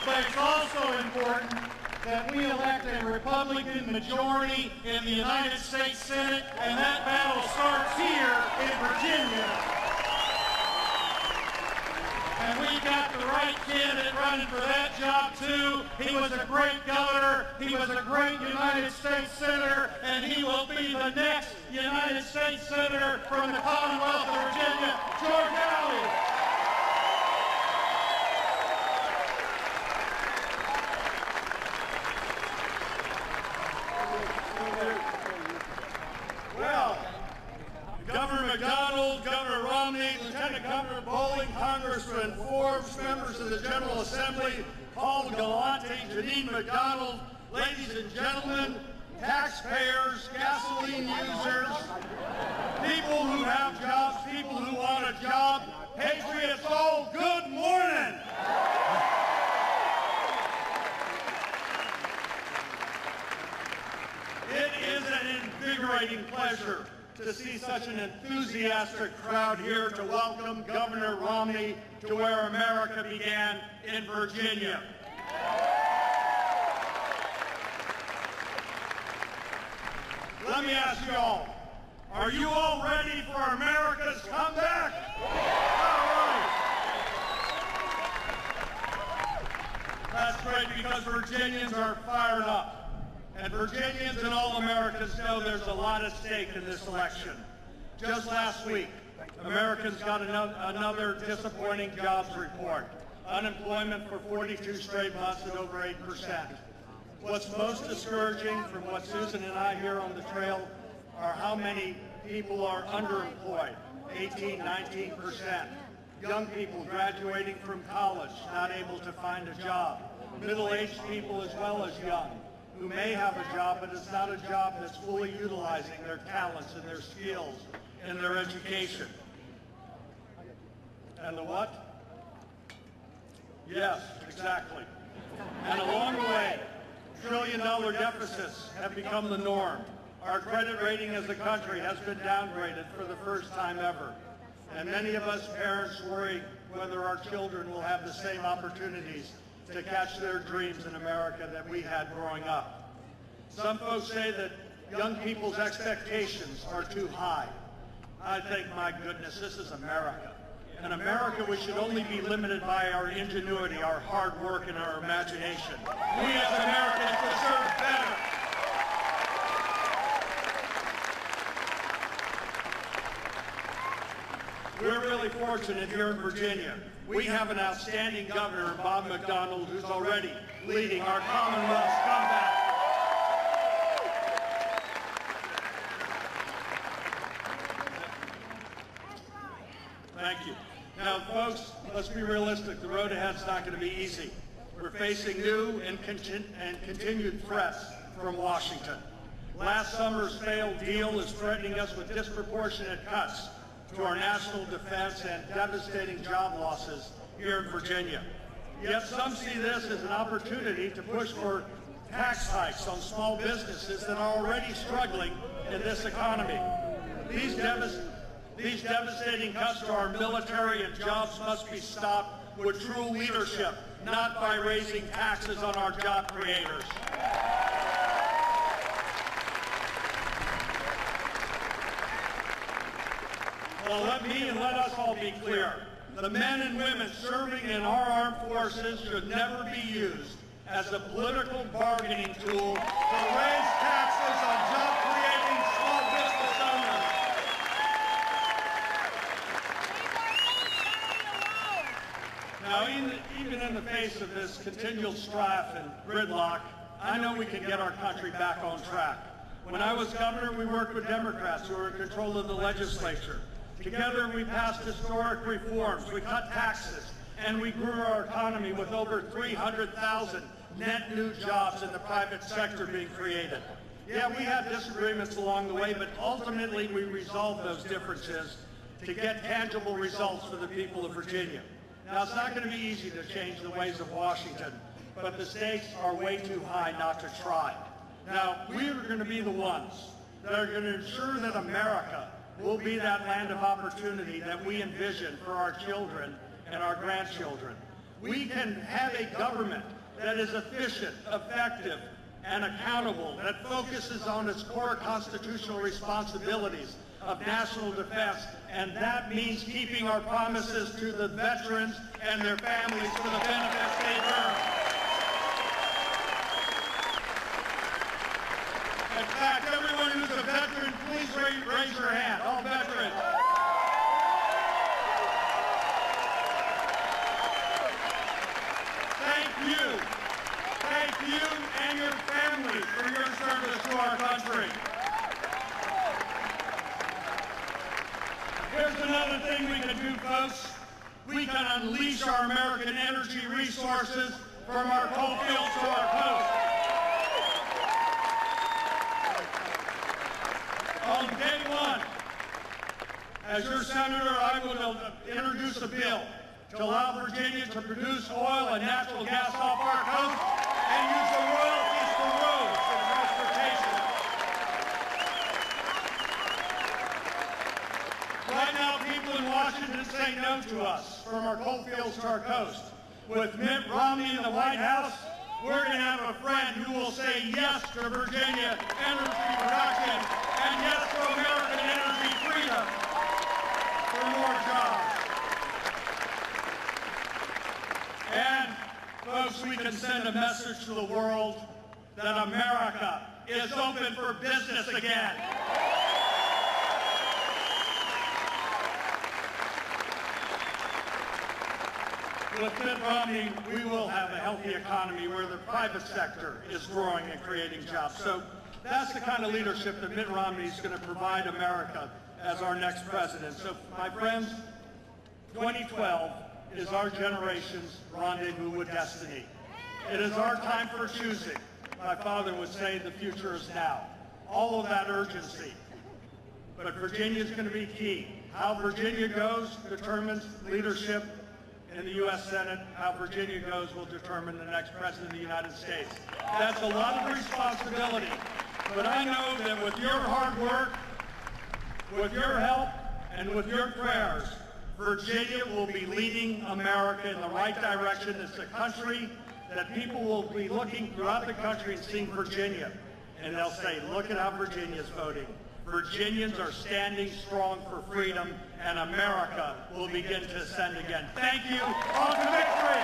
But it's also important that we elect a Republican majority in the United States Senate, and that battle starts here in Virginia. And we got the right candidate running for that job, too. He was a great governor. He was a great United States Senator, and he will be the next United States Senator from the Commonwealth of Virginia, George Alley. Well, Governor McDonald, Governor Romney, Lieutenant Governor Bolling, Congressman Forbes, members of the General Assembly, Paul Galante, Janine McDonald, ladies and gentlemen, taxpayers, gasoline users, people who have jobs, people who want a job, patriots all, good morning. It is an invigorating pleasure to see such an enthusiastic crowd here to welcome Governor Romney to where America began, in Virginia. Let me ask you all, are you all ready for America's comeback? All right. That's great, because Virginians are fired up. And Virginians and all Americans know there's a lot at stake in this election. Just last week, Americans got another disappointing jobs report. Unemployment for 42 straight months at over 8%. What's most discouraging from what Susan and I hear on the trail are how many people are underemployed, 18, 19%. Young people graduating from college, not able to find a job. Middle-aged people as well as young, who may have a job, but it's not a job that's fully utilizing their talents and their skills and their education. And the what? Yes, exactly. And along the way, trillion-dollar deficits have become the norm. Our credit rating as a country has been downgraded for the first time ever. And many of us parents worry whether our children will have the same opportunities to catch their dreams in America that we had growing up. Some folks say that young people's expectations are too high. I think, my goodness, this is America. In America, we should only be limited by our ingenuity, our hard work, and our imagination. We as Americans deserve better. We're really fortunate here in Virginia. We have an outstanding governor, Bob McDonald, who's already leading our Commonwealth's comeback. Thank you. Now, folks, let's be realistic. The road ahead's not going to be easy. We're facing new and continued threats from Washington. Last summer's failed deal is threatening us with disproportionate cuts to our national defense and devastating job losses here in Virginia. Yet some see this as an opportunity to push for tax hikes on small businesses that are already struggling in this economy. These devastating cuts to our military and jobs must be stopped with true leadership, not by raising taxes on our job creators. Well, let me and let us all be clear. The men and women serving in our armed forces should never be used as a political bargaining tool to raise taxes on job-creating small business owners. Now, even in the face of this continual strife and gridlock, I know we can get our country back on track. When I was governor, we worked with Democrats who were in control of the legislature. Together, we passed historic reforms, we cut taxes, and we grew our economy with over 300,000 net new jobs in the private sector being created. Yeah, we had disagreements along the way, but ultimately we resolved those differences to get tangible results for the people of Virginia. Now, it's not going to be easy to change the ways of Washington, but the stakes are way too high not to try. Now, we are going to be the ones that are going to ensure that America will be that land of opportunity that we envision for our children and our grandchildren. we can have a government that is efficient, effective, and accountable, that focuses on its core constitutional responsibilities of national defense, and that means keeping our promises to the veterans and their families for the benefits they've earned. In fact, everyone who's a veteran, please raise your hand. All veterans. Thank you and your families for your service to our country. Here's another thing we can do, folks. We can unleash our American energy resources from our coal fields to our coast. On day one, as your senator, I will introduce a bill to allow Virginia to produce oil and natural gas off our coast and use the royalties for roads and transportation. Right now, people in Washington say no to us, from our coal fields to our coast. With Mitt Romney in the White House, we're going to have a friend who will say yes to Virginia energy production and yes to American energy freedom for more jobs. And, folks, we can send a message to the world that America is open for business again. With Mitt Romney, we will have a healthy economy where the private sector is growing and creating jobs. So that's the kind of leadership that Mitt Romney is going to provide America as our next president. So, my friends, 2012 is our generation's rendezvous with destiny. It is our time for choosing. My father would say the future is now. All of that urgency. But Virginia is going to be key. How Virginia goes determines leadership in the U.S. Senate. How Virginia goes will determine the next president of the United States. That's a lot of responsibility. But I know that with your hard work, with your help, and with your prayers, Virginia will be leading America in the right direction. It's a country that people will be looking throughout the country and seeing Virginia. And they'll say, look at how Virginia's voting. Virginians are standing strong for freedom, and America will begin to ascend again. Thank you. On to victory!